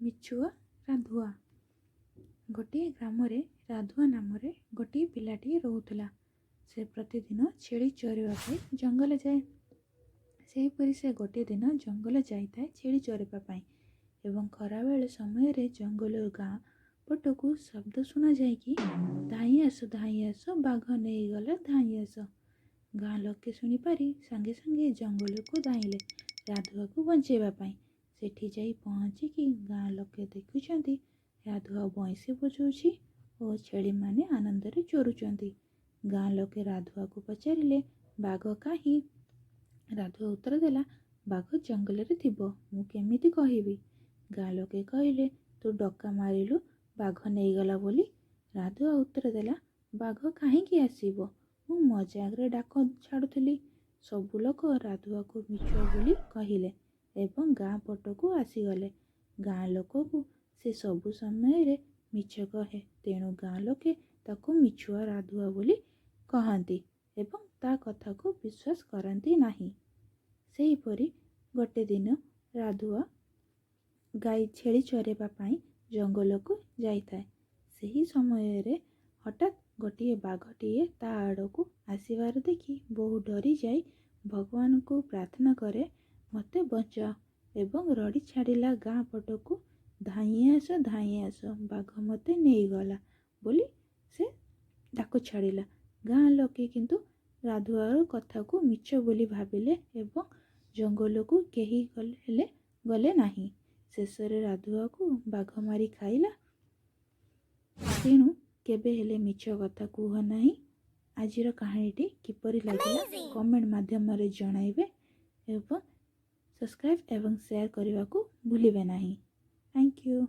ମିଛୁଆ ରାଧୁଆ। ଗୋଟିଏ ଗ୍ରାମରେ ରାଧୁଆ ନାମରେ ଗୋଟିଏ ପିଲାଟିଏ ରହୁଥିଲା। ସେ ପ୍ରତିଦିନ ଛେଳି ଚରିବା ପାଇଁ ଜଙ୍ଗଲ ଯାଏ। ସେହିପରି ସେ ଗୋଟିଏ ଦିନ ଜଙ୍ଗଲ ଯାଇଥାଏ ଛେଳି ଚରିବା ପାଇଁ ଏବଂ ଖରାବେଳ ସମୟରେ ଜଙ୍ଗଲ ଗାଁ ପଟକୁ ଶବ୍ଦ ଶୁଣାଯାଏ କି ଧାଇଁ ଆସ ବାଘ ନେଇଗଲା ଧାଇଁ ଆସ। ଗାଁ ଲୋକେ ଶୁଣିପାରି ସାଙ୍ଗେ ସାଙ୍ଗେ ଜଙ୍ଗଲକୁ ଧାଇଁଲେ ରାଧୁଆକୁ ବଞ୍ଚେଇବା ପାଇଁ। ସେଠି ଯାଇ ପହଞ୍ଚିକି ଗାଁ ଲୋକେ ଦେଖୁଛନ୍ତି ରାଧୁଆ ବଇଁଶୀ ବଜାଉଛି ଓ ଛେଳିମାନେ ଆନନ୍ଦରେ ଚରୁଛନ୍ତି। ଗାଁ ଲୋକେ ରାଧୁଆକୁ ପଚାରିଲେ ବାଘ କାହିଁ? ରାଧୁଆ ଉତ୍ତର ଦେଲା, ବାଘ ଜଙ୍ଗଲରେ ଥିବ, ମୁଁ କେମିତି କହିବି? ଗାଁ ଲୋକେ କହିଲେ, ତୁ ଡକା ମାରିଲୁ ବାଘ ନେଇଗଲା ବୋଲି। ରାଧୁଆ ଉତ୍ତର ଦେଲା, ବାଘ କାହିଁକି ଆସିବ, ମୁଁ ମଜାକରେ ଡାକ ଛାଡ଼ୁଥିଲି। ସବୁ ଲୋକ ରାଧୁଆକୁ ମିଛୁଆ ବୋଲି କହିଲେ ଏବଂ ଗାଁ ପଟକୁ ଆସିଗଲେ। ଗାଁ ଲୋକକୁ ସେ ସବୁ ସମୟରେ ମିଛ କହେ, ତେଣୁ ଗାଁ ଲୋକେ ତାକୁ ମିଛୁଆ ରାଧୁଆ ବୋଲି କହନ୍ତି ଏବଂ ତା କଥାକୁ ବିଶ୍ୱାସ କରନ୍ତି ନାହିଁ। ସେହିପରି ଗୋଟେ ଦିନ ରାଧୁଆ ଛେଳି ଚରାଇବା ପାଇଁ ଜଙ୍ଗଲକୁ ଯାଇଥାଏ। ସେହି ସମୟରେ ହଠାତ୍ ଗୋଟିଏ ବାଘଟିଏ ତା ଆଡ଼କୁ ଆସିବାର ଦେଖି ବହୁ ଡରିଯାଇ ଭଗବାନଙ୍କୁ ପ୍ରାର୍ଥନା କରେ, ମୋତେ ବଞ୍ଚାଅ ଏବଂ ରଡ଼ି ଛାଡ଼ିଲା ଗାଁ ପଟକୁ ଧାଇଁ ଆସ ବାଘ ମୋତେ ନେଇଗଲା ବୋଲି ସେ ଡାକ ଛାଡ଼ିଲା। ଗାଁ ଲୋକେ କିନ୍ତୁ ରାଧୁଆର କଥାକୁ ମିଛ ବୋଲି ଭାବିଲେ ଏବଂ ଜଙ୍ଗଲକୁ କେହି ଗଲେ ନାହିଁ। ଶେଷରେ ରାଧୁଆକୁ ବାଘ ମାରି ଖାଇଲା। ତେଣୁ କେବେ ହେଲେ ମିଛ କଥା କୁହ ନାହିଁ। ଆଜିର କାହାଣୀଟି କିପରି ଲାଗିଲା କମେଣ୍ଟ ମାଧ୍ୟମରେ ଜଣାଇବେ ଏବଂ ସବସ୍କ୍ରାଇବ୍ ଏବଂ ସେୟାର କରିବାକୁ ଭୁଲିବେ ନାହିଁ। Thank you.